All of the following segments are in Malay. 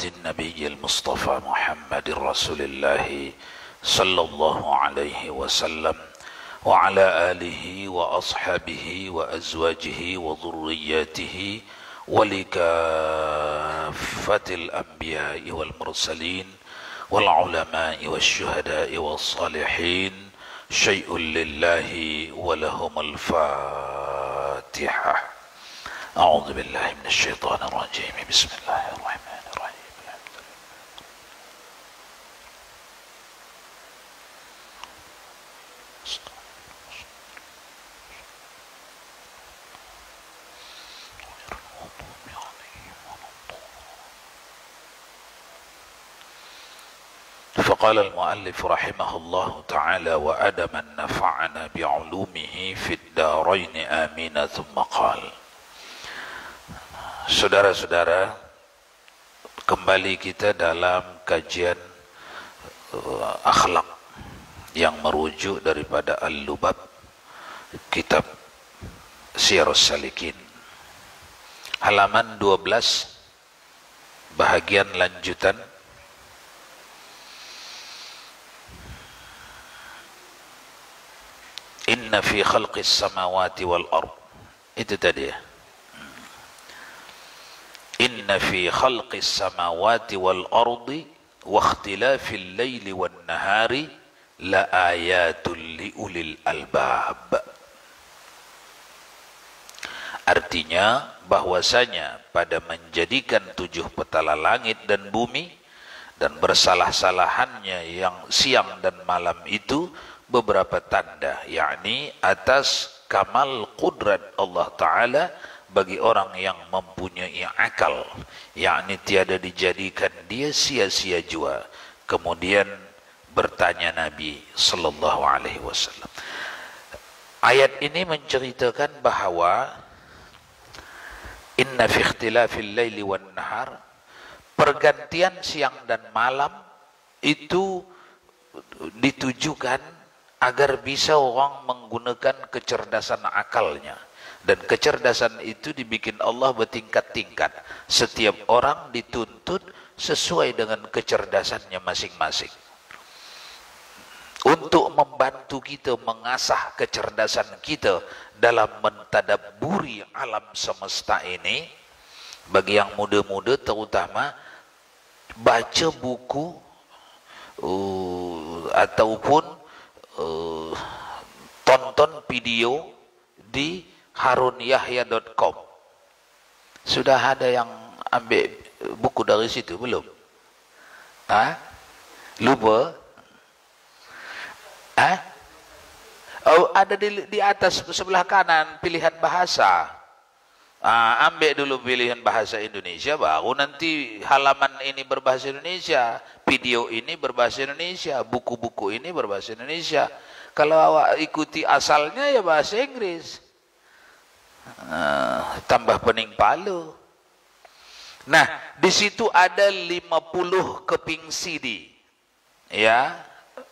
النبي المصطفى محمد رسول الله صلى الله عليه وسلم وعلى آله وأصحابه وأزواجه وذرياته ولكافة الأنبياء والمرسلين والعلماء والشهداء والصالحين شيء لله ولهم الفاتحة. أعوذ بالله من الشيطان الرجيم. بسم الله الرحمن الرحيم. فقال المؤلف رحمه الله تعالى وأدم نفعنا بعلومه في الدارين آمين. ثم قال. Saudara-saudara, kembali kita dalam kajian akhlak yang merujuk daripada Al-Lubab, kitab Syiarus Salikin, halaman 12, bahagian lanjutan. Inna fi khalqis samawati wal ard. Itu tadi ya. Inna fi khalqis samawati wal ardi wa ikhtilafil laili wan nahari la ayatul li ulil albab. Artinya bahwasanya pada menjadikan 7 petala langit dan bumi dan bersalah-salahannya yang siang dan malam itu beberapa tanda, yakni atas kamal qudrat Allah Ta'ala bagi orang yang mempunyai akal, yakni tiada dijadikan dia sia-sia jua. Kemudian bertanya Nabi sallallahu alaihi wasallam. Ayat ini menceritakan bahawa inna fi ikhtilafil laili wan nahar, pergantian siang dan malam itu ditujukan agar bisa orang menggunakan kecerdasan akalnya. Dan kecerdasan itu dibikin Allah bertingkat-tingkat. Setiap orang dituntut sesuai dengan kecerdasannya masing-masing. Untuk membantu kita mengasah kecerdasan kita dalam mentadabburi alam semesta ini, bagi yang muda-muda terutama, baca buku ataupun tonton video di harunyahya.com. Sudah ada yang ambil buku dari situ belum? Lupa? Oh, ada di atas sebelah kanan pilihan bahasa. Ambil dulu pilihan bahasa Indonesia, baru nanti halaman ini berbahasa Indonesia, video ini berbahasa Indonesia, buku-buku ini berbahasa Indonesia. Kalau awak ikuti asalnya ya bahasa Inggris. Tambah pening palu. Nah, di situ ada 50 keping CD, ya,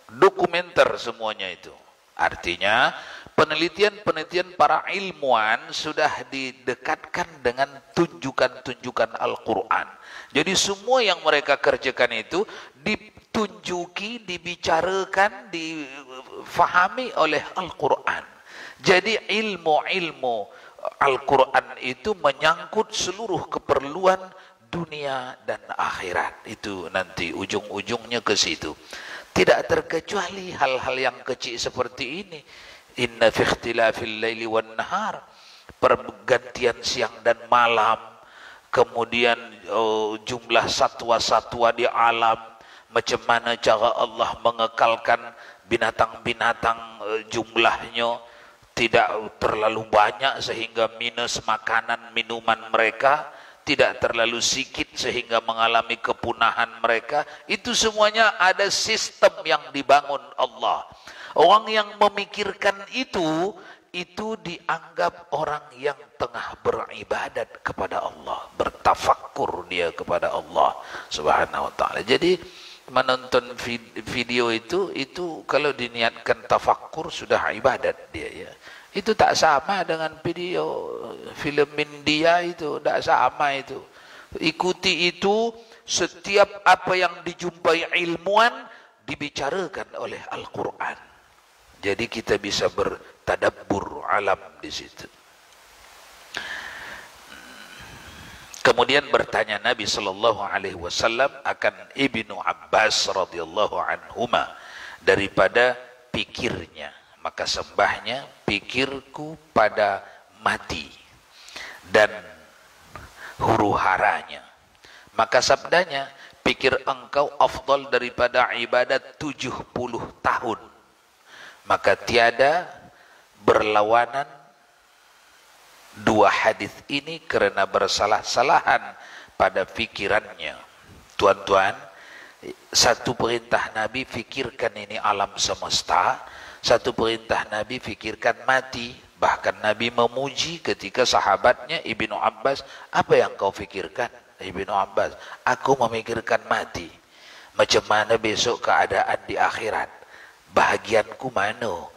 dokumenter semuanya itu. Artinya penelitian-penelitian para ilmuwan sudah didekatkan dengan tunjukan-tunjukan Al-Quran. Jadi semua yang mereka kerjakan itu ditunjuki, dibicarakan, difahami oleh Al-Quran. Jadi ilmu-ilmu Al-Quran itu menyangkut seluruh keperluan dunia dan akhirat. Itu nanti ujung-ujungnya ke situ. Tidak terkecuali hal-hal yang kecil seperti ini. Inna fi ikhtilafil laili wan nahar, pergantian siang dan malam, kemudian jumlah satwa-satwa di alam, macam mana cara Allah mengekalkan binatang-binatang jumlahnya tidak terlalu banyak sehingga minus makanan minuman mereka, tidak terlalu sedikit sehingga mengalami kepunahan mereka. Itu semuanya ada sistem yang dibangun Allah. Orang yang memikirkan itu dianggap orang yang tengah beribadat kepada Allah, bertafakkur dia kepada Allah Subhanahu wa taala. Jadi menonton video itu kalau diniatkan tafakkur sudah ibadat dia, ya. Itu tak sama dengan video film India, itu tak sama itu. Ikuti itu setiap apa yang dijumpai ilmuwan dibicarakan oleh Al-Quran. Jadi kita bisa bertadabbur alam di situ. Kemudian bertanya Nabi sallallahu alaihi wasallam akan Ibnu Abbas radhiyallahu anhuma daripada pikirnya. Maka sembahnya, pikirku pada mati dan huru haranya. Maka sabdanya, pikir engkau afdal daripada ibadat 70 tahun. Maka tiada berlawanan dua hadis ini kerana bersalah-salahan pada fikirannya. Tuan-tuan, satu perintah Nabi, fikirkan ini alam semesta. Satu perintah Nabi, fikirkan mati. Bahkan Nabi memuji ketika sahabatnya Ibnu Abbas, apa yang kau fikirkan? Ibnu Abbas, aku memikirkan mati. Macam mana besok keadaan di akhirat? Bahagianku mana?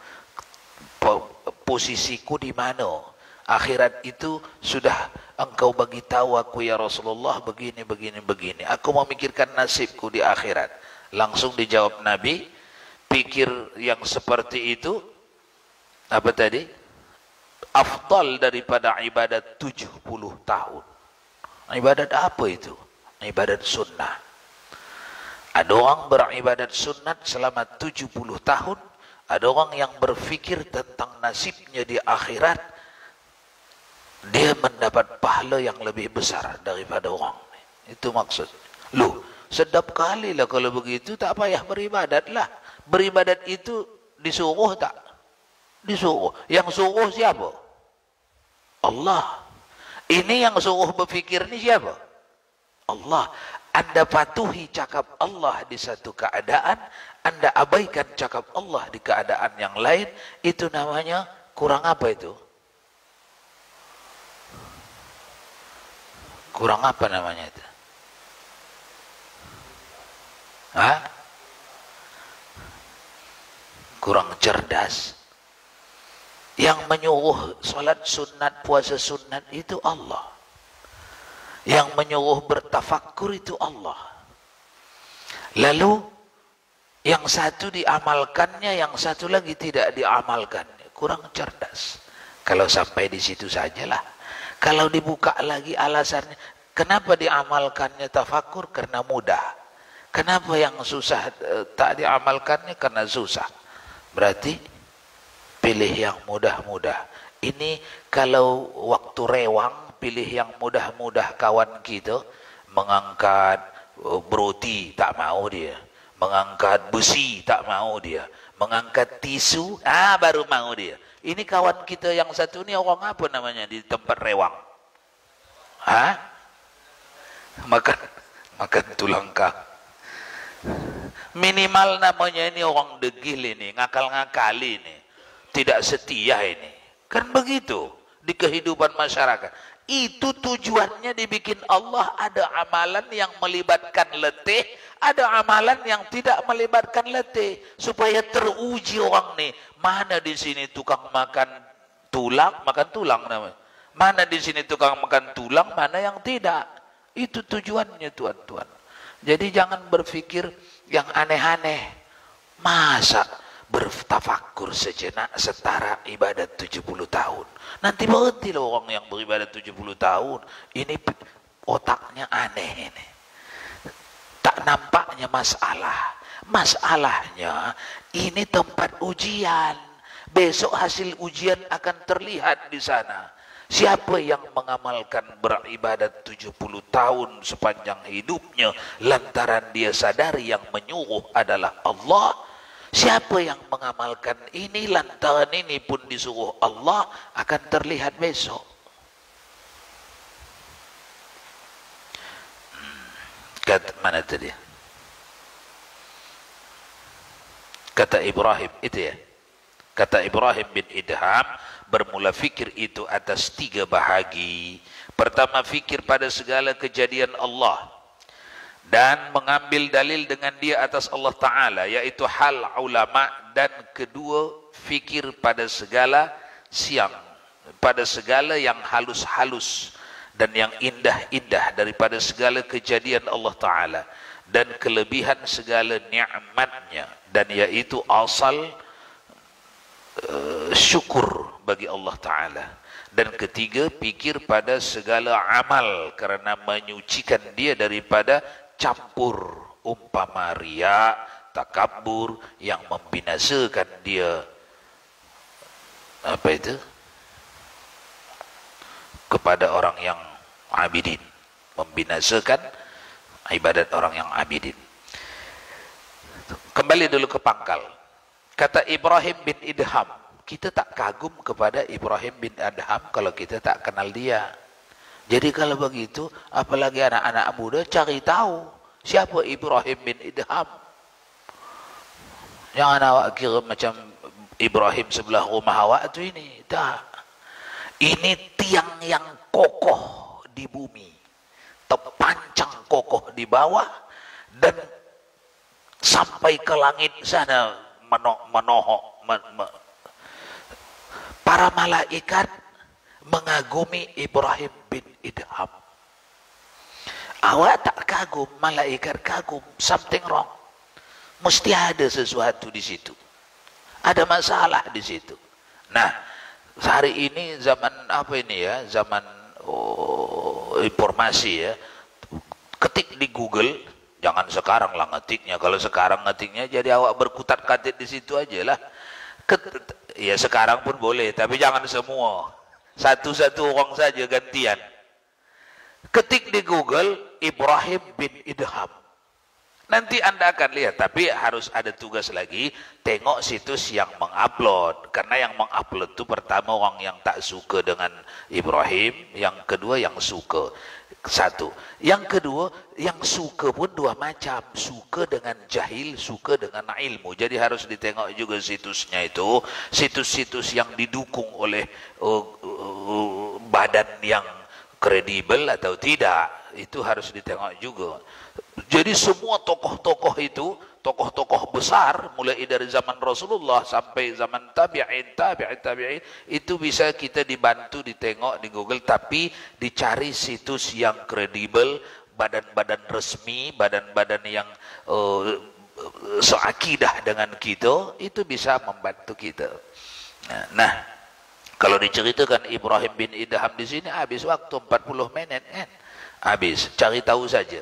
Posisiku di mana? Akhirat itu sudah engkau bagi tahu aku ya Rasulullah begini, begini, begini. Aku memikirkan nasibku di akhirat. Langsung dijawab Nabi, pikir yang seperti itu, apa tadi? Afdal daripada ibadat 70 tahun. Ibadat apa itu? Ibadat sunnah. Ada orang beribadat sunnat selama 70 tahun. Ada orang yang berfikir tentang nasibnya di akhirat. Dia mendapat pahala yang lebih besar daripada orang. Itu maksud. Loh, sedap kali lah kalau begitu, tak payah beribadat lah. Beribadat itu disuruh tak? Disuruh. Yang suruh siapa? Allah. Ini yang suruh berfikir ni siapa? Allah. Anda patuhi cakap Allah di satu keadaan, Anda abaikan cakap Allah di keadaan yang lain, itu namanya kurang apa itu? Kurang apa namanya itu? Hah? Kurang cerdas. Yang menyuruh solat sunat, puasa sunat itu Allah. Yang menyuruh bertafakkur itu Allah. Lalu yang satu diamalkannya, yang satu lagi tidak diamalkan. Kurang cerdas. Kalau sampai di situ sajalah. Kalau dibuka lagi alasannya, kenapa diamalkannya tafakur? Karena mudah. Kenapa yang susah tak diamalkannya? Karena susah. Berarti pilih yang mudah-mudah. Ini kalau waktu rewang, pilih yang mudah-mudah. Kawan kita mengangkat broti, tak mau dia. Mengangkat besi, tak mau dia. Mengangkat tisu, baru mau dia. Ini kawan kita yang satu ni orang apa namanya di tempat rewang? Hah? Makan tulang kah? Minimal namanya ini orang degil ini, ngakal-ngakal ini. Tidak setia ini. Kan begitu di kehidupan masyarakat. Itu tujuannya dibikin Allah. Ada amalan yang melibatkan letih, ada amalan yang tidak melibatkan letih, supaya teruji orang nih. Mana di sini tukang makan tulang namanya. Mana di sini tukang makan tulang, mana yang tidak. Itu tujuannya tuan-tuan. Jadi jangan berfikir yang aneh-aneh. Masa bertafakur sejenak setara ibadat 70 tahun. Nanti berhenti loh orang yang beribadat 70 tahun. Ini otaknya aneh ini. Tak nampaknya masalah. Masalahnya ini tempat ujian. Besok hasil ujian akan terlihat di sana. Siapa yang mengamalkan beribadat 70 tahun sepanjang hidupnya lantaran dia sadari yang menyuruh adalah Allah. Siapa yang mengamalkan ini lantaran ini pun disuruh Allah, akan terlihat besok. Kata mana tadi? Kata Ibrahim itu ya. Kata Ibrahim bin Idham, bermula fikir itu atas 3 bahagi. Pertama, fikir pada segala kejadian Allah dan mengambil dalil dengan dia atas Allah Ta'ala, yaitu hal ulama. Dan kedua, fikir pada segala yang halus-halus dan yang indah-indah daripada segala kejadian Allah Ta'ala dan kelebihan segala nikmatnya, dan yaitu asal syukur bagi Allah Ta'ala. Dan ketiga, pikir pada segala amal kerana menyucikan dia daripada campur umpama riya, takabur yang membinasakan dia apa itu kepada orang yang abidin, membinasakan ibadat orang yang abidin. Kembali dulu ke pangkal. Kata Ibrahim bin Idham, kita tak kagum kepada Ibrahim bin Adham kalau kita tak kenal dia. Jadi kalau begitu, apalagi anak-anak muda cari tahu siapa Ibrahim bin Idham. Jangan awak kira macam Ibrahim sebelah rumah awak tu ini. Tak. Ini tiang yang kokoh di bumi, terpancang kokoh di bawah, dan sampai ke langit sana menohok. Para malaikat mengagumi Ibrahim bin Idham. Awak tak kagum, malaikat kagum. Something wrong. Mesti ada sesuatu di situ. Ada masalah di situ. Nah, hari ini zaman apa ini ya? Zaman informasi ya. Ketik di Google, jangan sekarang lah ngetiknya. Kalau sekarang ngetiknya jadi awak berkutat-katit di situ aja lah. Ya sekarang pun boleh, tapi jangan semua. Satu-satu orang saja gantian. Ketik di Google Ibrahim bin Idham. Nanti Anda akan lihat, tapi harus ada tugas lagi, tengok situs yang mengupload. Karena yang mengupload itu pertama orang yang tak suka dengan Ibrahim, yang kedua yang suka. Satu. Yang kedua, yang suka pun dua macam. Suka dengan jahil, suka dengan ilmu. Jadi harus ditengok juga situsnya itu. Situs-situs yang didukung oleh badan yang kredibel atau tidak. Itu harus ditengok juga. Jadi semua tokoh-tokoh itu, tokoh-tokoh besar, mulai dari zaman Rasulullah sampai zaman tabi'in, itu bisa kita dibantu, ditengok di Google, tapi dicari situs yang kredibel, badan-badan resmi, badan-badan yang seakidah dengan kita, itu bisa membantu kita. Nah, kalau diceritakan Ibrahim bin Idham di sini, habis waktu 40 menit kan? Habis, cari tahu saja.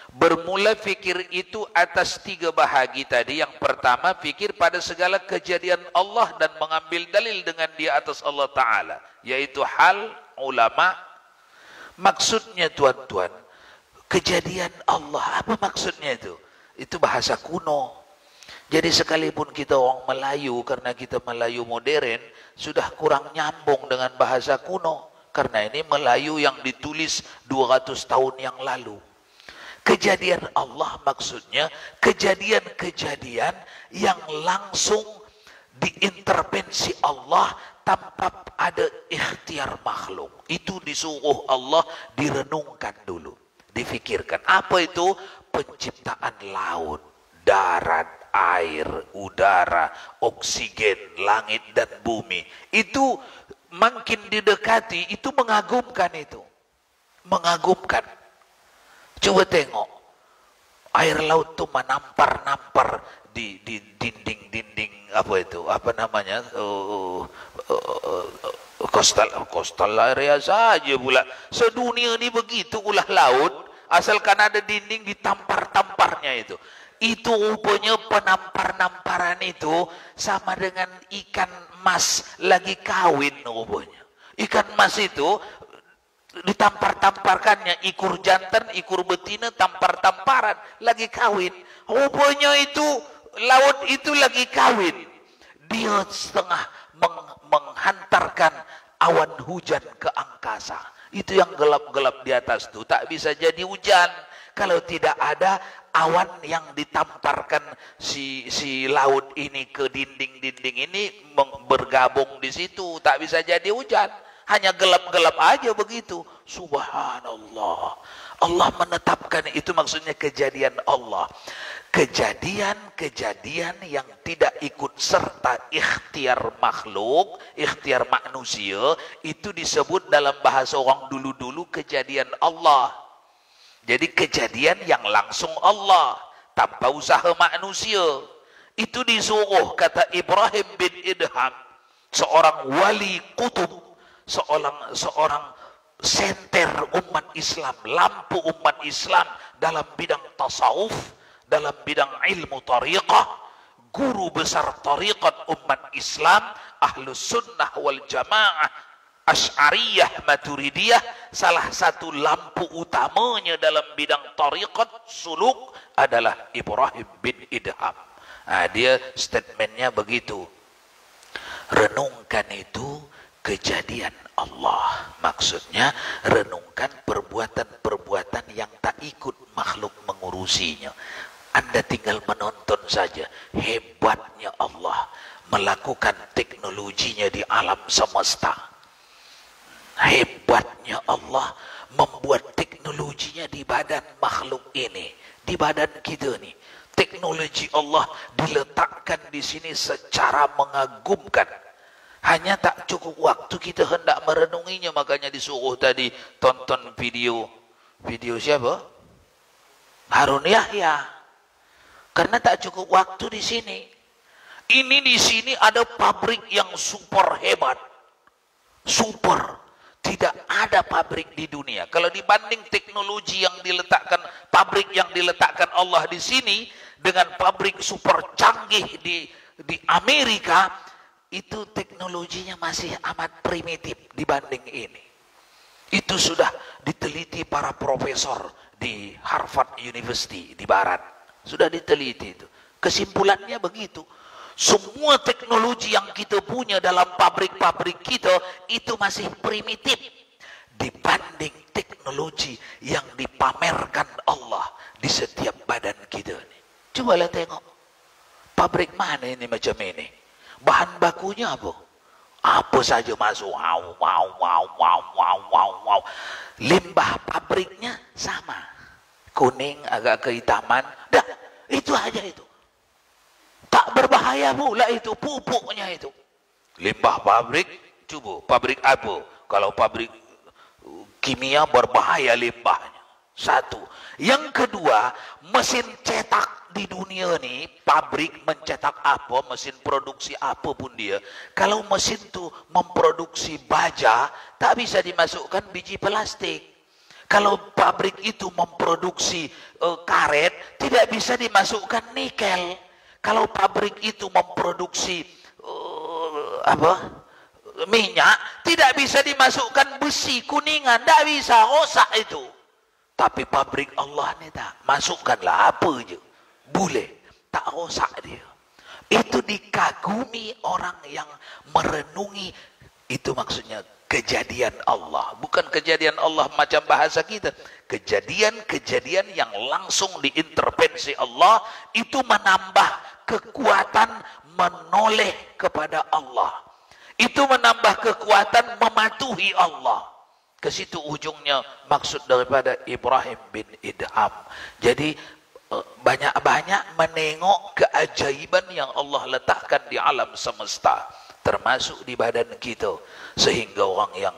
Bermula fikir itu atas tiga bahagi tadi. Yang pertama, fikir pada segala kejadian Allah dan mengambil dalil dengan dia atas Allah Ta'ala, yaitu hal ulama. Maksudnya tuan-tuan, kejadian Allah, apa maksudnya itu? Itu bahasa kuno. Jadi sekalipun kita orang Melayu, karena kita Melayu modern, sudah kurang nyambung dengan bahasa kuno. Karena ini Melayu yang ditulis 200 tahun yang lalu. Kejadian Allah maksudnya kejadian-kejadian yang langsung diintervensi Allah tanpa ada ikhtiar makhluk. Itu disuruh Allah direnungkan dulu, difikirkan. Apa itu? Penciptaan laut, darat, air, udara, oksigen, langit dan bumi. Itu makin didekati, itu mengagumkan itu. Mengagumkan. Coba tengok, air laut itu menampar-nampar di dinding-dinding apa itu, apa namanya, coastal area saja pula. Sedunia ini begitu ulah laut, asalkan ada dinding ditampar-tamparnya itu. Itu rupanya penampar-namparan itu sama dengan ikan mas lagi kawin rupanya. Ikan mas itu ditampar-tamparkannya, ikur jantan, ikur betina, tampar-tamparan, lagi kawin. Rupanya itu laut itu lagi kawin. Dia setengah menghantarkan awan hujan ke angkasa. Itu yang gelap-gelap di atas itu, tak bisa jadi hujan kalau tidak ada awan yang ditamparkan si laut ini ke dinding-dinding ini bergabung di situ, tak bisa jadi hujan. Hanya gelap-gelap aja begitu. Subhanallah. Allah menetapkan, itu maksudnya kejadian Allah. kejadian-kejadian yang tidak ikut serta ikhtiar makhluk, ikhtiar manusia, itu disebut dalam bahasa orang dulu-dulu kejadian Allah. Jadi kejadian yang langsung Allah, tanpa usaha manusia. Itu disuruh, kata Ibrahim bin Idham, seorang wali kutub, seorang senter umat Islam, lampu umat Islam dalam bidang tasawuf, dalam bidang ilmu tariqah, guru besar tariqat umat Islam, ahlus sunnah wal jamaah, Asy'ariyah Maturidiyah, salah satu lampu utamanya dalam bidang tariqat suluk adalah Ibrahim bin Idham. Nah, dia statementnya begitu. Renungkan itu kejadian Allah. Maksudnya renungkan perbuatan-perbuatan yang tak ikut makhluk mengurusinya. Anda tinggal menonton saja hebatnya Allah melakukan teknologinya di alam semesta. Hebatnya Allah membuat teknologinya di badan makhluk ini, di badan kita nih. Teknologi Allah diletakkan di sini secara mengagumkan. Hanya tak cukup waktu kita hendak merenunginya, makanya disuruh tadi tonton video siapa? Harun Yahya. Karena tak cukup waktu di sini. Ini di sini ada pabrik yang super hebat. Super. Tidak ada pabrik di dunia. Kalau dibanding teknologi yang diletakkan, pabrik yang diletakkan Allah di sini dengan pabrik super canggih di Amerika, itu teknologinya masih amat primitif dibanding ini. Itu sudah diteliti para profesor di Harvard University di barat. Sudah diteliti itu. Kesimpulannya begitu. Semua teknologi yang kita punya dalam pabrik-pabrik kita itu masih primitif dibanding teknologi yang dipamerkan Allah di setiap badan kita. Cobalah tengok. Pabrik mana ini macam ini? Bahan bakunya apa? Apa saja masuk. Wow. Limbah pabriknya sama. Kuning, agak kehitaman. Dah, itu aja itu. Tak berbahaya pula itu, pupuknya itu. Limbah pabrik, coba, pabrik apa? Kalau pabrik kimia berbahaya limbahnya. Satu. Yang kedua, mesin cetak di dunia ini, pabrik mencetak apa, mesin produksi apapun dia. Kalau mesin itu memproduksi baja, tak bisa dimasukkan biji plastik. Kalau pabrik itu memproduksi karet, tidak bisa dimasukkan nikel. Kalau pabrik itu memproduksi minyak, tidak bisa dimasukkan besi kuningan, tidak bisa, rosak itu. Tapi pabrik Allah ni tak, masukkanlah apa je, boleh, tak rosak dia. Itu dikagumi orang yang merenungi, itu maksudnya kejadian Allah, bukan kejadian Allah macam bahasa kita. Kejadian-kejadian yang langsung diintervensi Allah, itu menambah kekuatan menoleh kepada Allah. Itu menambah kekuatan mematuhi Allah. Ke situ ujungnya maksud daripada Ibrahim bin Idham. Jadi banyak-banyak menengok keajaiban yang Allah letakkan di alam semesta, termasuk di badan kita, sehingga orang yang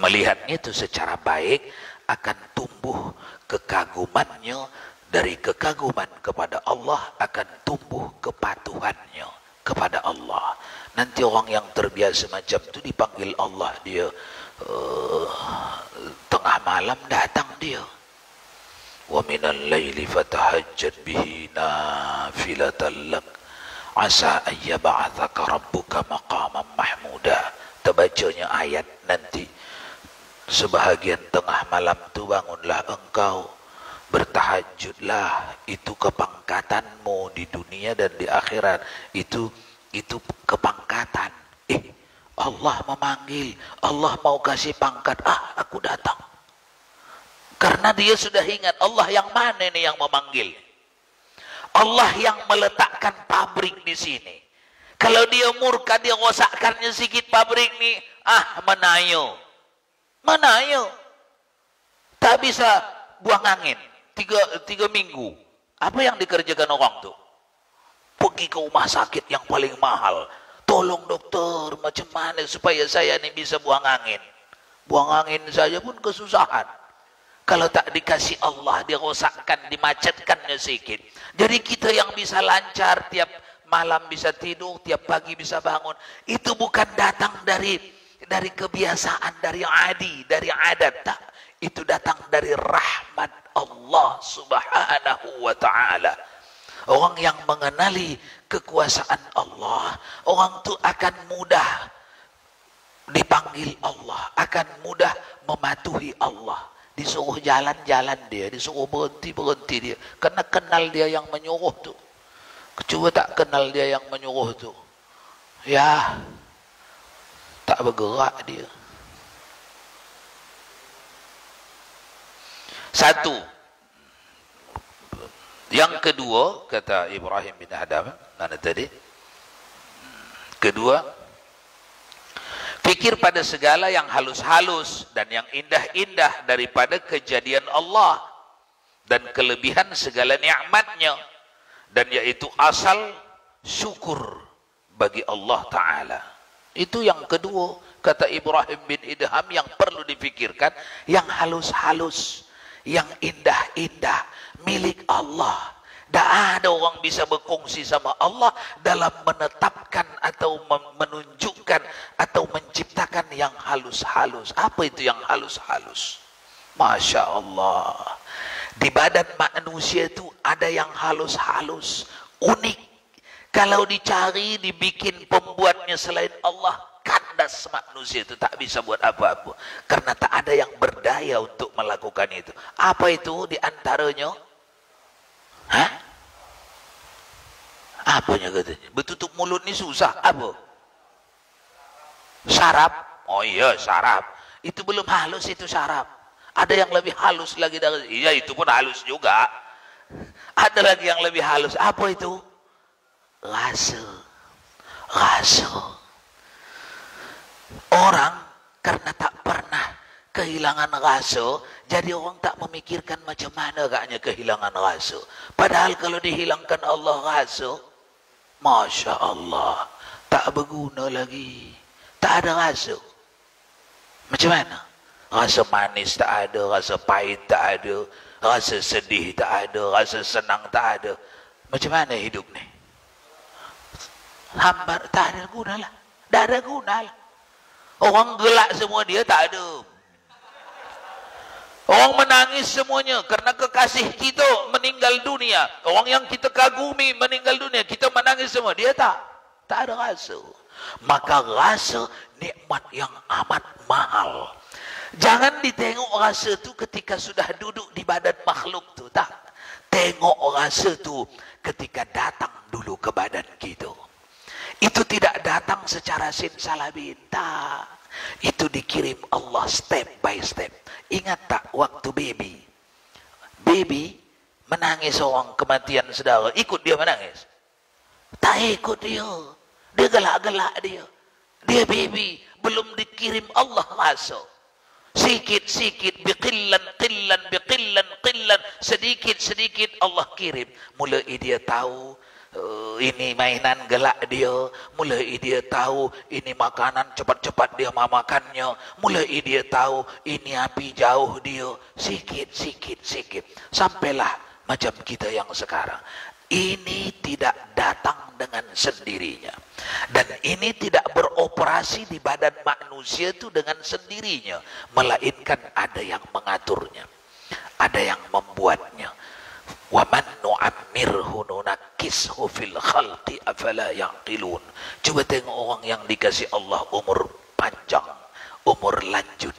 melihatnya itu secara baik akan tumbuh kekagumannya. Dari kekaguman kepada Allah akan tumbuh kepatuhannya kepada Allah. Nanti orang yang terbiasa macam itu dipanggil Allah, dia tengah malam datang dia. Wa minal laili fatahajjad bihi nafilatan lak asa ayyab'atsaka rabbuka maqaman mahmuda. Terbacanya ayat nanti. Sebahagian tengah malam tu bangunlah engkau, bertahajudlah, itu kepangkatanmu di dunia dan di akhirat. Itu kepangkatan. Allah memanggil, Allah mau kasih pangkat, aku datang. Karena dia sudah ingat, Allah yang mana nih yang memanggil? Allah yang meletakkan pabrik di sini. Kalau dia murka, dia rosakkannya sikit pabrik nih, menayo. Tak bisa buang angin 3 minggu, Apa yang dikerjakan orang tuh? Pergi ke rumah sakit yang paling mahal. Tolong dokter, macam mana supaya saya ini bisa buang angin. Buang angin saja pun kesusahan. Kalau tak dikasih Allah, dirosakkan, dimacetkannya sedikit. Jadi kita yang bisa lancar, tiap malam bisa tidur, tiap pagi bisa bangun. Itu bukan datang dari kebiasaan, dari adi, dari adat. Tak. Itu datang dari rahmat Allah subhanahu wa ta'ala. Orang yang mengenali kekuasaan Allah, orang itu akan mudah dipanggil Allah, akan mudah mematuhi Allah. Disuruh jalan-jalan dia, disuruh berhenti-berhenti dia. Karena kenal dia yang menyuruh tu. Cuba tak kenal dia yang menyuruh tu. Ya, tak bergerak dia. Satu. Yang kedua, kata Ibrahim bin Adham, mana tadi? Kedua, fikir pada segala yang halus-halus dan yang indah-indah daripada kejadian Allah dan kelebihan segala nikmatnya, dan yaitu asal syukur bagi Allah Ta'ala. Itu yang kedua, kata Ibrahim bin Adham, yang perlu difikirkan, yang halus-halus, yang indah-indah, milik Allah. Tak ada orang bisa berkongsi sama Allah dalam menetapkan atau menunjukkan atau menciptakan yang halus-halus. Apa itu yang halus-halus? Masya Allah. Di badan manusia itu ada yang halus-halus, unik. Kalau dicari, dibikin pembuatnya selain Allah, kandas manusia itu tak bisa buat apa-apa. Karena tak ada yang berdaya untuk melakukan itu. Apa itu di antaranya? Hah? Apanya katanya? Bertutup mulut ni susah. Apa? Sarap. Oh iya, sarap. Itu belum halus, itu sarap. Ada yang lebih halus lagi dari, iya itu pun halus juga. Ada lagi yang lebih halus. Apa itu? Rasa. Rasa. Orang karena tak pernah kehilangan rasa, jadi orang tak memikirkan macam mana agaknya kehilangan rasa. Padahal kalau dihilangkan Allah rasa, Masya Allah, tak berguna lagi. Tak ada rasa. Macam mana? Rasa manis tak ada, rasa pahit tak ada, rasa sedih tak ada, rasa senang tak ada. Macam mana hidup ni? Hambar, tak ada guna lah. Tak ada guna lah. Orang gelak semua dia tak ada. Orang menangis semuanya karena kekasih kita meninggal dunia. Orang yang kita kagumi meninggal dunia, kita menangis semua. Dia tak ada rasa. Maka rasa nikmat yang amat mahal. Jangan ditengok rasa tu ketika sudah duduk di badan makhluk tu. Tak. Tengok rasa tu ketika datang dulu ke badan kita. Itu tidak datang secara simsalabim. Tak. Itu dikirim Allah step by step. Ingat tak waktu baby menangis orang kematian saudara, ikut dia menangis? Tak ikut dia. Dia gelak-gelak dia. Dia baby, belum dikirim Allah rasa. Sikit-sikit, biqillan, sedikit-sedikit Allah kirim. Mulai dia tahu ini mainan gelak dia, mulai dia tahu ini makanan cepat-cepat dia makannya, mulai dia tahu ini api jauh dia, sikit, sampailah macam kita yang sekarang. Ini tidak datang dengan sendirinya, dan ini tidak beroperasi di badan manusia itu dengan sendirinya, melainkan ada yang mengaturnya, ada yang membuatnya. Wa man nu'ammirhu nunakkishu fil khalqi afala yaqilun. Coba tengok orang yang dikasih Allah umur panjang, umur lanjut.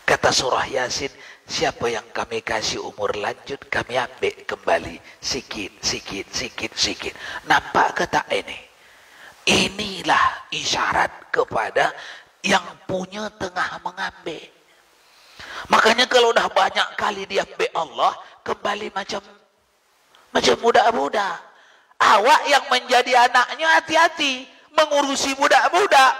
Kata surah Yasin, siapa yang kami kasih umur lanjut, kami ambil kembali sikit. Nampak ke tak ini? Inilah isyarat kepada yang punya tengah mengambil. Makanya kalau dah banyak kali diambil Allah, kembali macam budak-budak. Awak yang menjadi anaknya hati-hati mengurusi budak-budak.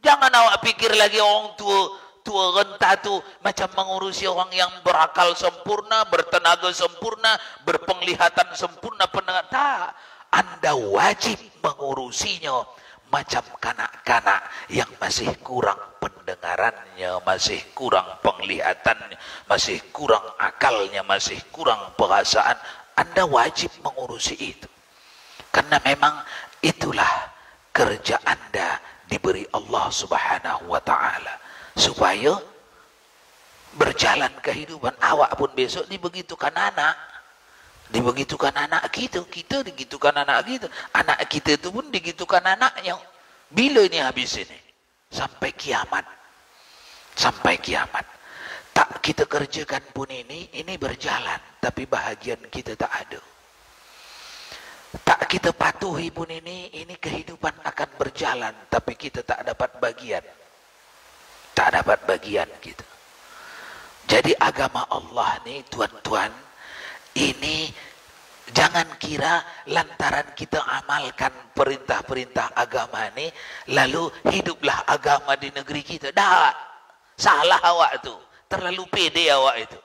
Jangan awak pikir lagi orang tua tua renta tu macam mengurusi orang yang berakal sempurna, bertenaga sempurna, berpenglihatan sempurna, pendengar. Tak, Anda wajib mengurusinya macam kanak-kanak yang masih kurang pendengarannya, masih kurang penglihatannya, masih kurang akalnya, masih kurang perasaan. Anda wajib mengurusi itu. Karena memang itulah kerja Anda diberi Allah Subhanahu wa taala supaya berjalan kehidupan. Awak pun besok dibegitukan anak. Dibegitukan anak kita digitukan anak kita. Anak kita itu pun digitukan anaknya. Bila ini habis ini? Sampai kiamat. Sampai kiamat. Tak kita kerjakan pun ini berjalan. Tapi bahagian kita tak ada. Tak kita patuhi pun ini kehidupan akan berjalan. Tapi kita tak dapat bagian. Tak dapat bagian kita. Jadi agama Allah ni tuan-tuan, ini jangan kira lantaran kita amalkan perintah-perintah agama ni, lalu hiduplah agama di negeri kita. Dah, salah awak tu. Terlalu pede awak itu.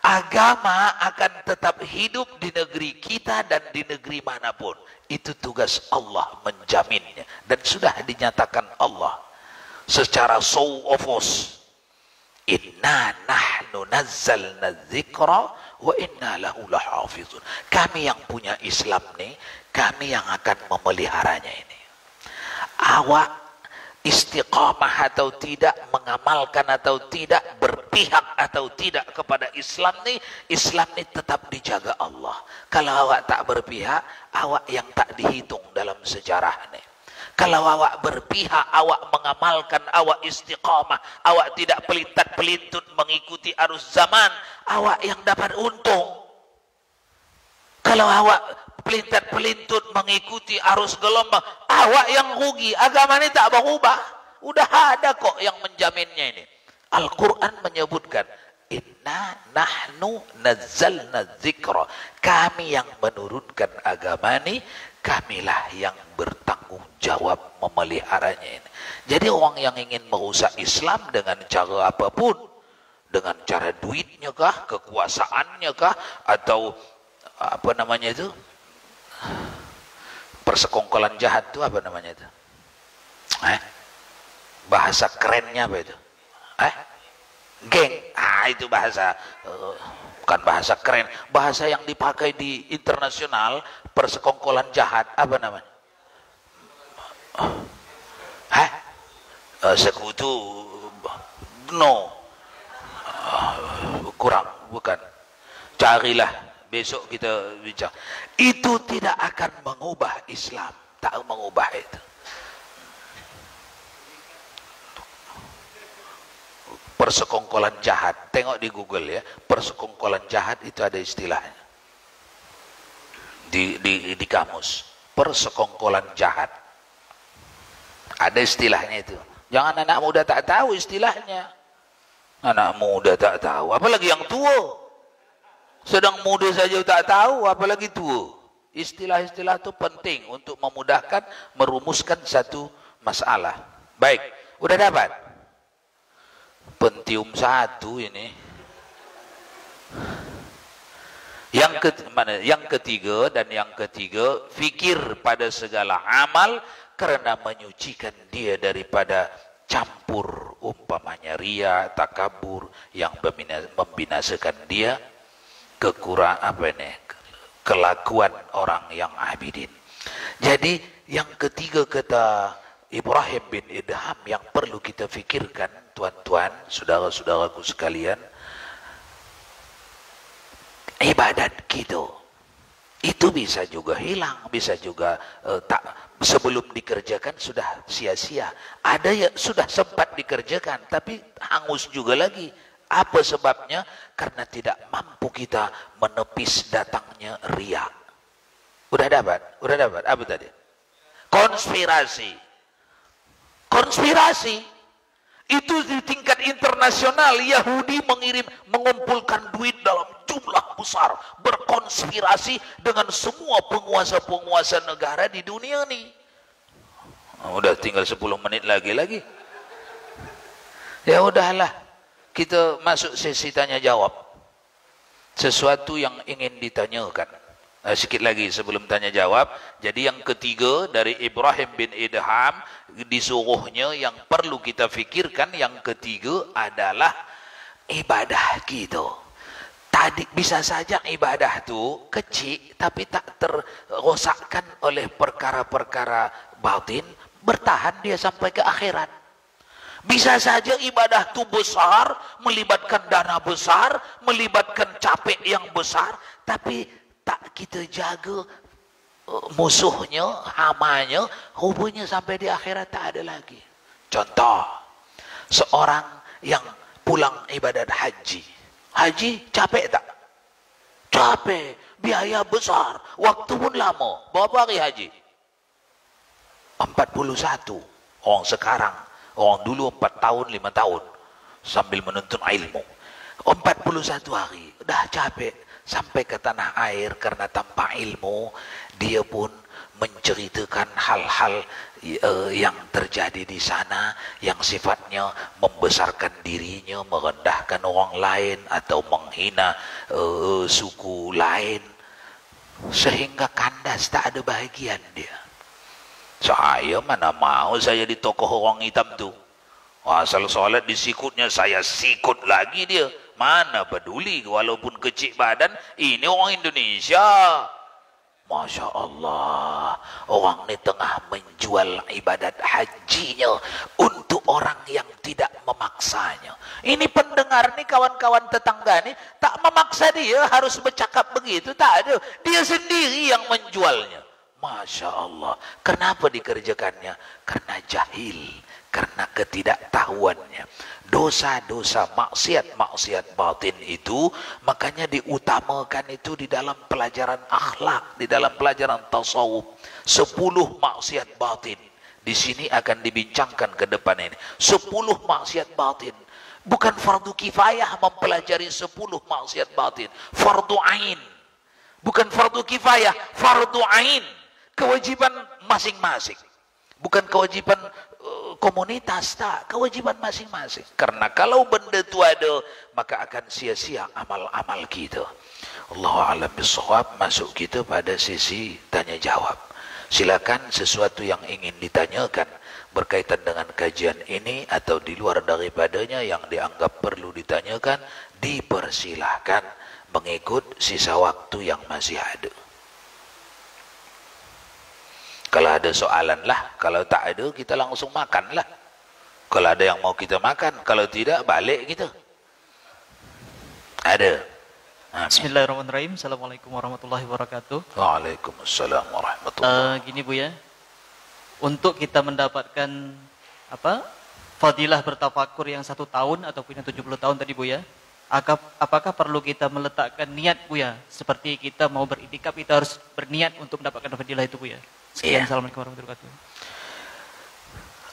Agama akan tetap hidup di negeri kita dan di negeri manapun. Itu tugas Allah menjaminnya. Dan sudah dinyatakan Allah secara show of force. Inna nahnu nazzalna dzikra wa inna lahu lahafizun. Kami yang punya Islam ni, kami yang akan memeliharanya ini. Awak istiqamah atau tidak, mengamalkan atau tidak, berpihak atau tidak kepada Islam ni tetap dijaga Allah. Kalau awak tak berpihak, awak yang tak dihitung dalam sejarah ni. Kalau awak berpihak, awak mengamalkan, awak istiqamah, awak tidak pelintat-pelintut mengikuti arus zaman, awak yang dapat untung. Kalau awak pelintat-pelintut mengikuti arus gelombang, awak yang rugi. Agama ini tak berubah. Udah ada kok yang menjaminnya ini. Al-Quran menyebutkan, Inna nahnu nazzalna dzikra. Kami yang menurunkan agama ini, kamilah yang bertanggung jawab memeliharanya ini. Jadi orang yang ingin merusak Islam dengan cara apapun, dengan cara duitnya kah, kekuasaannya kah, atau apa namanya itu, persekongkolan jahat itu apa namanya itu, bahasa kerennya apa itu, geng, itu bahasa, bukan bahasa keren, bahasa yang dipakai di internasional, persekongkolan jahat, apa namanya? Sekutu, no, kurang, bukan. Carilah, besok kita bincang. Itu tidak akan mengubah Islam, tak mengubah itu. Persekongkolan jahat, tengok di Google ya, persekongkolan jahat itu ada istilahnya di kamus. Persekongkolan jahat ada istilahnya itu. Jangan anak muda tak tahu istilahnya. Anak muda tak tahu, apalagi yang tua. Sedang muda saja tak tahu, apalagi tua. Istilah-istilah itu penting untuk memudahkan merumuskan satu masalah. Baik, udah dapat? Pentium satu ini. Yang ketiga dan yang ketiga, fikir pada segala amal karena menyucikan dia daripada campur umpamanya ria, takabur yang membinasakan dia, kelakuan orang yang abidin. Jadi yang ketiga kata Ibrahim bin Idham yang perlu kita fikirkan, tuan-tuan, saudara-saudaraku sekalian, ibadat kita itu bisa juga hilang, bisa juga sebelum dikerjakan sudah sia-sia. Ada yang sudah sempat dikerjakan tapi hangus juga lagi. Apa sebabnya? Karena tidak mampu kita menepis datangnya riya. Udah dapat? Apa tadi? Konspirasi. Itu di tingkat internasional, Yahudi mengumpulkan duit dalam jumlah besar, berkonspirasi dengan semua penguasa-penguasa negara di dunia ini. Udah tinggal 10 menit lagi. Ya udahlah, kita masuk sesi tanya jawab. Sesuatu yang ingin ditanyakan. Sikit lagi sebelum tanya jawab. Jadi yang ketiga dari Ibrahim bin Idham, disuruhnya yang perlu kita fikirkan, yang ketiga adalah ibadah kita. Tadi bisa saja ibadah tu kecil tapi tak terrosakkan oleh perkara-perkara batin, bertahan dia sampai ke akhirat. Bisa saja ibadah tu besar, melibatkan dana besar, melibatkan capek yang besar, tapi tak kita jaga musuhnya, hamanya, hubungnya sampai di akhirat tak ada lagi. Contoh, seorang yang pulang ibadat haji. Haji capek tak? Capek, biaya besar, waktu pun lama. Berapa hari haji? 41. Orang sekarang, orang dulu 4 tahun, 5 tahun. Sambil menuntut ilmu. 41 hari, dah capek. Sampai ke tanah air karena tanpa ilmu, dia pun menceritakan hal-hal yang terjadi di sana yang sifatnya membesarkan dirinya, merendahkan orang lain atau menghina suku lain, sehingga kandas, tak ada bahagian dia. Saya mana mau saya di tokoh orang hitam tu. Asal solat disikutnya saya sikut lagi dia. Mana peduli walaupun kecil badan, ini orang Indonesia. Masya Allah, orang ni tengah menjual ibadat hajinya untuk orang yang tidak memaksanya. Ini pendengar ni, kawan-kawan tetangga ni, tak memaksa dia harus bercakap begitu, tak ada. Dia sendiri yang menjualnya. Masya Allah, kenapa dikerjakannya? Karena jahil, karena ketidaktahuannya. Dosa-dosa maksiat-maksiat batin itu makanya diutamakan itu di dalam pelajaran akhlak, di dalam pelajaran tasawuf. 10 maksiat batin di sini akan dibincangkan ke depan ini. 10 maksiat batin. Bukan fardu kifayah mempelajari 10 maksiat batin, fardu ain. Bukan fardu kifayah, fardu ain. Kewajiban masing-masing. Bukan kewajiban komunitas, tak, kewajiban masing-masing. Karena kalau benda itu ada, maka akan sia-sia amal-amal kita. Allahu a'lam bishawab. Masuk kita pada sesi tanya jawab. Silakan sesuatu yang ingin ditanyakan berkaitan dengan kajian ini atau di luar daripadanya yang dianggap perlu ditanyakan, dipersilahkan mengikut sisa waktu yang masih ada. Kalau ada soalan lah, kalau tak ada kita langsung makan lah. Kalau ada yang mau kita makan, kalau tidak balik kita. Ada. Bismillahirrahmanirrahim. Assalamualaikum warahmatullahi wabarakatuh. Waalaikumsalam warahmatullahi wabarakatuh. Gini Bu ya, untuk kita mendapatkan fadilah bertafakur yang 1 tahun ataupun yang 70 tahun tadi Bu ya, apakah perlu kita meletakkan niat Bu ya? Seperti kita mau beriktikaf, kita harus berniat untuk mendapatkan fadilah itu Bu ya. Sekian, Assalamualaikum warahmatullahi wabarakatuh.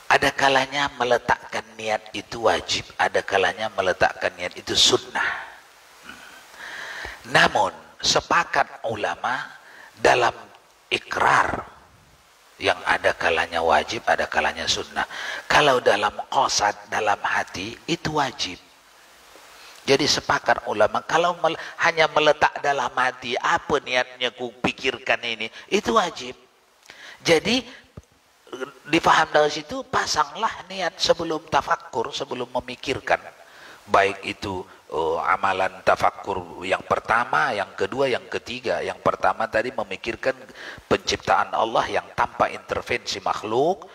Ada kalanya meletakkan niat itu wajib, ada kalanya meletakkan niat itu sunnah. Namun sepakat ulama dalam ikrar yang ada kalanya wajib, ada kalanya sunnah. Kalau dalam qasad, dalam hati, itu wajib. Jadi sepakat ulama, kalau hanya meletak dalam hati, apa niatnya ku pikirkan ini, itu wajib. Jadi difaham dari situ, pasanglah niat sebelum tafakkur, sebelum memikirkan. Baik itu amalan tafakkur yang pertama, yang kedua, yang ketiga. Yang pertama tadi memikirkan penciptaan Allah yang tanpa intervensi makhluk,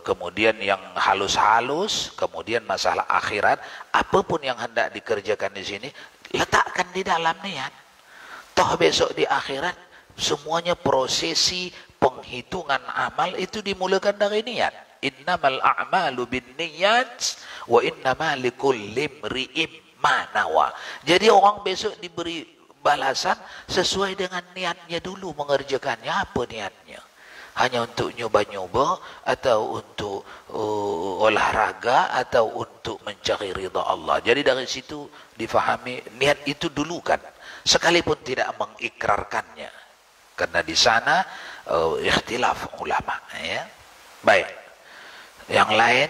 kemudian yang halus-halus, kemudian masalah akhirat. Apapun yang hendak dikerjakan di sini, letakkan di dalam niat. Toh besok di akhirat semuanya prosesi penghitungan amal itu dimulakan dari niat. Innamal a'malu binniyat wa innama likulli imri'in ma nawa. Jadi orang besok diberi balasan sesuai dengan niatnya dulu mengerjakannya. Apa niatnya? Hanya untuk nyoba-nyoba atau untuk olahraga atau untuk mencari ridha Allah. Jadi dari situ difahami niat itu dulu kan, sekalipun tidak mengikrarkannya. Karena di sana ikhtilaf ulama ya. Baik. Yang lain?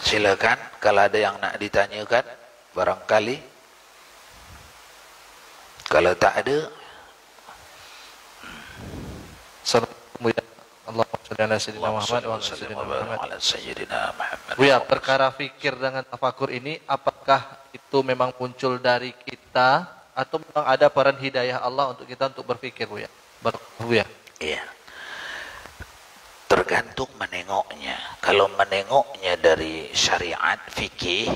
silakan kalau ada yang nak ditanyakan barangkali. Kalau tak ada, Buya, perkara fikir dengan tafakur ini apakah itu memang muncul dari kita atau memang ada peran hidayah Allah untuk kita untuk berfikir, Buya? Buya. Iya. Tergantung menengoknya. Kalau menengoknya dari syariat fikih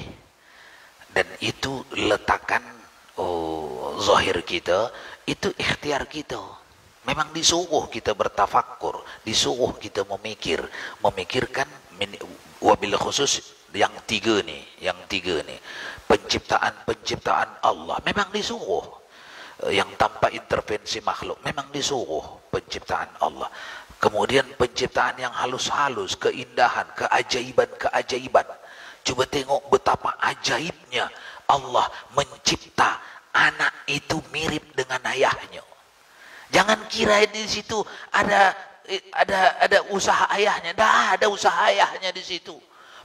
dan itu letakkan zahir kita, itu ikhtiar kita. Memang disuruh kita bertafakkur, disuruh kita memikirkan wabil khusus yang tiga nih, penciptaan Allah memang disuruh, yang tanpa intervensi makhluk memang disuruh penciptaan Allah. Kemudian penciptaan yang halus-halus, keindahan, keajaiban. Coba tengok betapa ajaibnya Allah mencipta anak itu mirip dengan ayahnya. Jangan kira di situ ada usaha ayahnya. Dah ada usaha ayahnya di situ.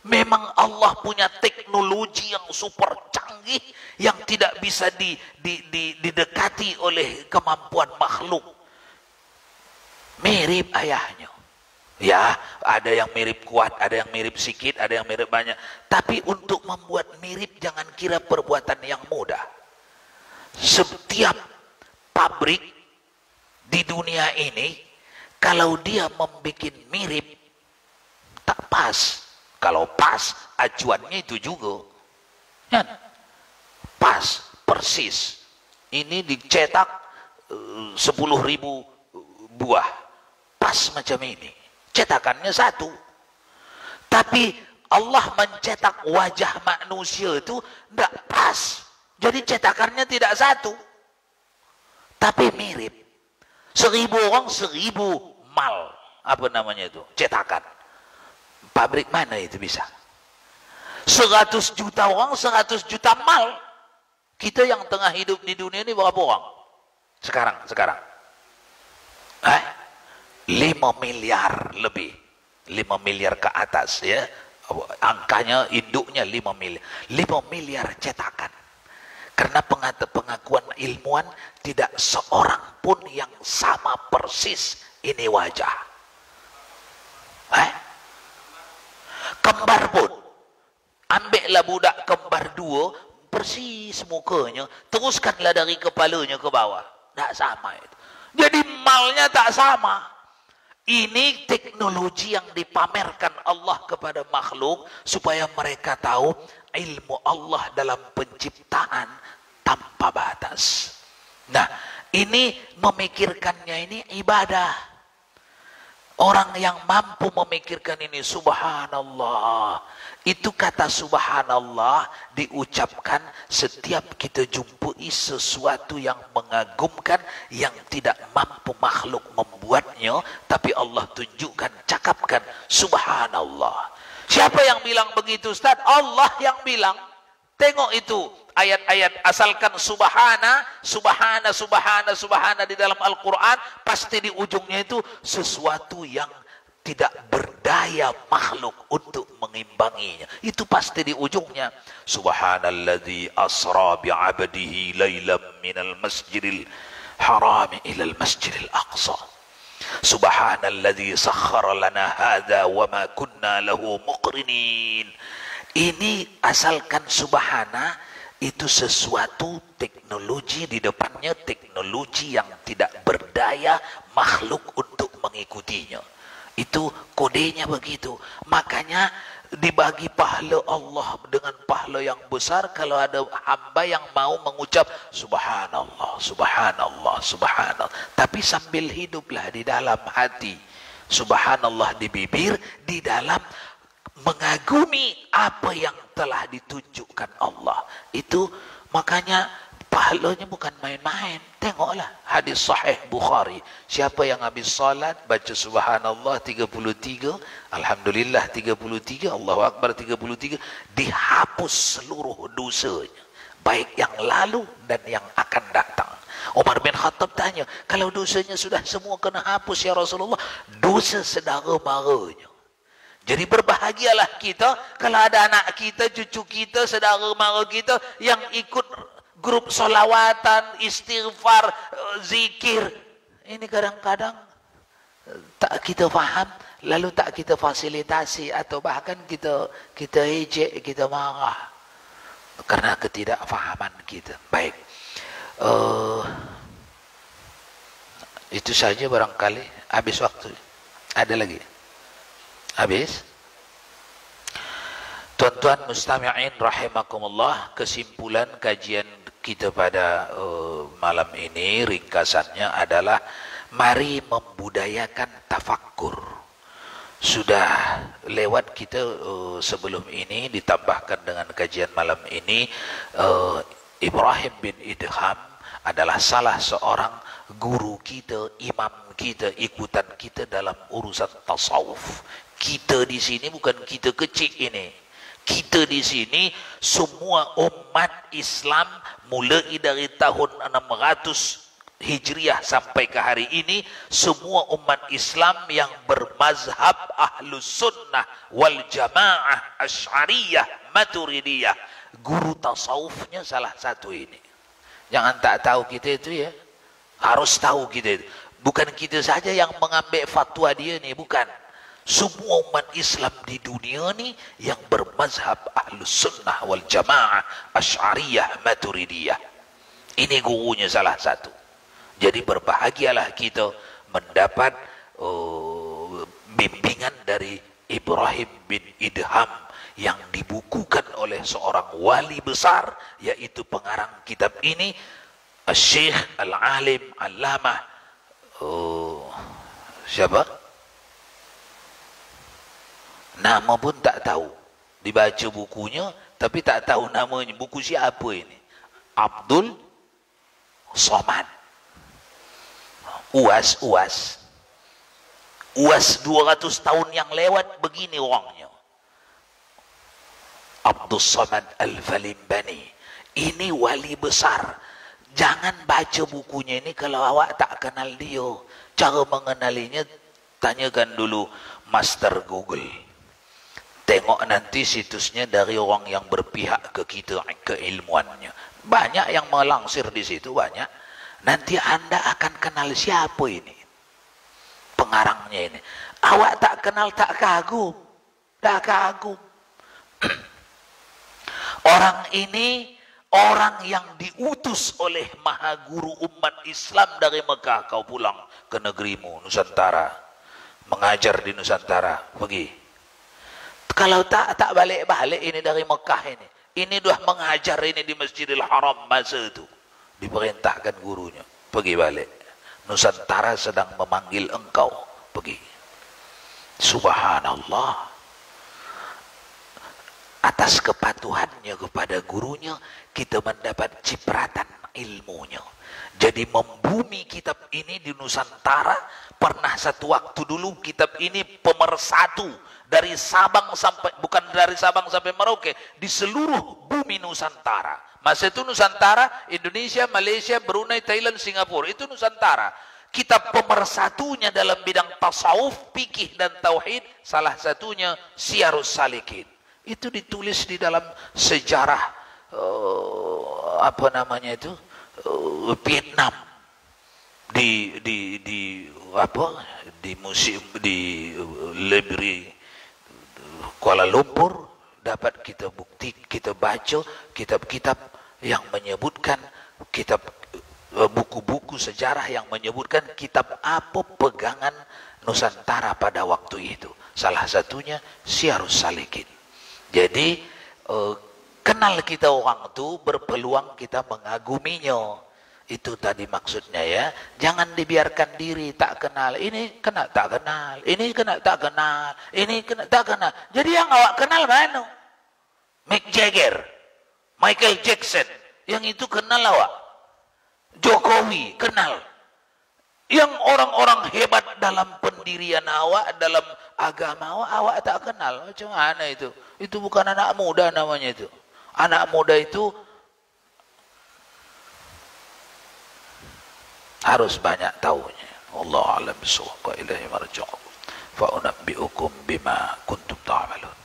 Memang Allah punya teknologi yang super canggih yang tidak bisa didekati oleh kemampuan makhluk. Mirip ayahnya. Ya, ada yang mirip kuat, ada yang mirip sikit, ada yang mirip banyak. Tapi untuk membuat mirip jangan kira perbuatan yang mudah. Setiap pabrik di dunia ini, kalau dia membuat mirip, tak pas. Kalau pas, acuannya itu juga. Ya, pas, persis. Ini dicetak 10.000 buah. Pas macam ini. Cetakannya satu. Tapi Allah mencetak wajah manusia itu tidak pas. Jadi cetakannya tidak satu. Tapi mirip. 1.000 orang 1.000 mal. Apa namanya itu? Cetakan. Pabrik mana itu bisa? 100 juta orang 100 juta mal. Kita yang tengah hidup di dunia ini berapa orang? Sekarang. 5 miliar lebih. 5 miliar ke atas ya. Angkanya induknya 5 miliar. 5 miliar cetakan. Karena pengakuan ilmuwan tidak seorang pun yang sama persis ini wajah. Kembar pun. Ambillah budak kembar 2 persis mukanya. Teruskanlah dari kepalanya ke bawah. Tak sama itu. Jadi malnya tak sama. Ini teknologi yang dipamerkan Allah kepada makhluk supaya mereka tahu ilmu Allah dalam penciptaan tanpa batas. Nah, ini memikirkannya ini ibadah. Orang yang mampu memikirkan ini, subhanallah. Itu kata subhanallah diucapkan setiap kita jumpai sesuatu yang mengagumkan, yang tidak mampu makhluk membuatnya, tapi Allah tunjukkan, cakapkan subhanallah. Siapa yang bilang begitu, Ustaz? Allah yang bilang. Tengok itu ayat-ayat, asalkan subhana di dalam Al-Quran, pasti di ujungnya itu sesuatu yang tidak berdaya makhluk untuk mengimbanginya. Itu pasti di ujungnya. Subhanalladzi asra bi'abdihi laylam minal masjidil haram ilal masjidil aqsa. Subhanalladzi sakhkhara lana hadza wa ma kunna lahu muqrinin. Ini asalkan subhana itu sesuatu teknologi di depannya, teknologi yang tidak berdaya makhluk untuk mengikutinya. Itu kodenya begitu. Makanya dibagi pahala Allah dengan pahala yang besar kalau ada hamba yang mau mengucap subhanallah, subhanallah, subhanallah. Tapi sambil hiduplah di dalam hati. Subhanallah di bibir, di dalam mengagumi apa yang telah ditunjukkan Allah. Itu makanya pahalanya bukan main-main. Tengoklah hadis sahih Bukhari. Siapa yang habis salat baca subhanallah 33, alhamdulillah 33, Allahu akbar 33, dihapus seluruh dosanya, baik yang lalu dan yang akan datang. Umar bin Khattab tanya, kalau dosanya sudah semua kena hapus ya Rasulullah, dosa saudara maranya. Jadi berbahagialah kita kalau ada anak kita, cucu kita, saudara mara kita yang ikut grup solawatan, istighfar, zikir. Ini kadang-kadang tak kita faham, lalu tak kita fasilitasi atau bahkan kita ejek, kita marah karena ketidakfahaman kita. Baik, itu saja barangkali. Habis waktu. Ada lagi? Habis? Tuan-tuan mustami'in rahimakumullah, kesimpulan kajian kita pada malam ini ringkasannya adalah mari membudayakan tafakkur. Sudah lewat kita sebelum ini, ditambahkan dengan kajian malam ini, Ibrahim bin Idham adalah salah seorang guru kita, imam kita, ikutan kita dalam urusan tasawuf. Kita di sini bukan kita kecil ini. Kita di sini semua umat Islam mulai dari tahun 600 Hijriah sampai ke hari ini, semua umat Islam yang bermazhab Ahlus Sunnah wal Jamaah Asy'ariyah Maturidiyah, guru tasawufnya salah satu ini. Jangan tak tahu kita itu ya. Harus tahu kita itu. Bukan kita saja yang mengambil fatwa dia nih, bukan. Semua umat Islam di dunia ni yang bermazhab Ahlus Sunnah wal Jamaah Asy'ariyah Maturidiyah. Ini gurunya salah satu. Jadi berbahagialah kita mendapat bimbingan dari Ibrahim bin Idham yang dibukukan oleh seorang wali besar, yaitu pengarang kitab ini, Syekh Al-Alim Allamah siapa? Nama pun tak tahu. Dibaca bukunya tapi tak tahu namanya. Buku siapa ini? Abdul Somad. Uas 200 tahun yang lewat begini orangnya. Abdul Somad Al-Falimbani. Ini wali besar. Jangan baca bukunya ini kalau awak tak kenal dia. Cara mengenalinya, tanyakan dulu Master Google. Tengok nanti situsnya dari orang yang berpihak ke kita, keilmuannya. Banyak yang melangsir di situ, banyak. Nanti anda akan kenal siapa ini. Pengarangnya ini. Awak tak kenal, tak kagum. Tak kagum. Orang ini, orang yang diutus oleh Maha Guru umat Islam dari Mekah. Kau pulang ke negerimu, Nusantara. Mengajar di Nusantara. Pergi. Kalau tak balik-balik ini dari Mekah ini. Ini dah mengajar ini di Masjidil Haram masa itu. Diperintahkan gurunya. Pergi balik. Nusantara sedang memanggil engkau. Pergi. Subhanallah. Atas kepatuhannya kepada gurunya, kita mendapat cipratan ilmunya. Jadi membumi kitab ini di Nusantara, pernah satu waktu dulu kitab ini pemersatu dari Sabang sampai, bukan dari Sabang sampai Merauke, di seluruh bumi Nusantara. Masa itu Nusantara, Indonesia, Malaysia, Brunei, Thailand, Singapura, itu Nusantara. Kitab pemersatunya dalam bidang tasawuf, fikih dan tauhid, salah satunya Syiarus Salikin. Itu ditulis di dalam sejarah Vietnam, di museum di library Kuala Lumpur, dapat kita bukti, kita baca kitab-kitab yang menyebutkan, kitab buku-buku sejarah yang menyebutkan kitab apa pegangan Nusantara pada waktu itu. Salah satunya Syiarus Salikin. Jadi kenal kita orang itu, berpeluang kita mengaguminya. Itu tadi maksudnya ya. Jangan dibiarkan diri tak kenal. Ini kena tak kenal. Ini kena tak kenal. Ini kena tak kenal. Jadi yang awak kenal mana? Mick Jagger, Michael Jackson. Yang itu kenal awak. Jokowi kenal. Yang orang-orang hebat dalam pendirian awak, dalam agama awak tak kenal. Macam mana itu? Itu bukan anak muda namanya itu. Anak muda itu harus banyak tahunya. Allah alam bisawab wa ilaihi marji'un. فأنبئكم بما كنتم تعملون.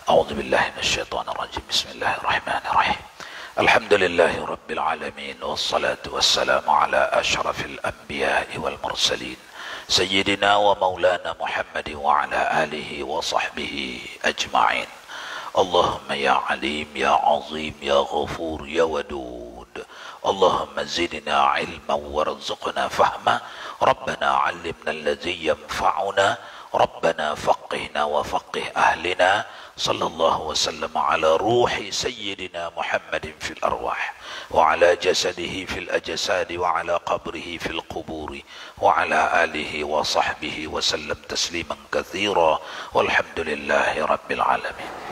أعوذ بالله من الشيطان الرجيم. بسم الله الرحمن الرحيم. الحمد لله رب العالمين، والصلاة والسلام على أشرف الأنبياء والمرسلين سيدنا ومولانا محمد وعلى آله وصحبه أجمعين. اللهم يا عليم يا عظيم يا غفور يا ودود، اللهم زدنا علما وارزقنا فهما، ربنا علمنا الذي ينفعنا، ربنا فقهنا وفقه أهلنا. صلى الله وسلم على روح سيدنا محمد في الأرواح، وعلى جسده في الأجساد، وعلى قبره في القبور، وعلى آله وصحبه وسلم تسليما كثيرا، والحمد لله رب العالمين.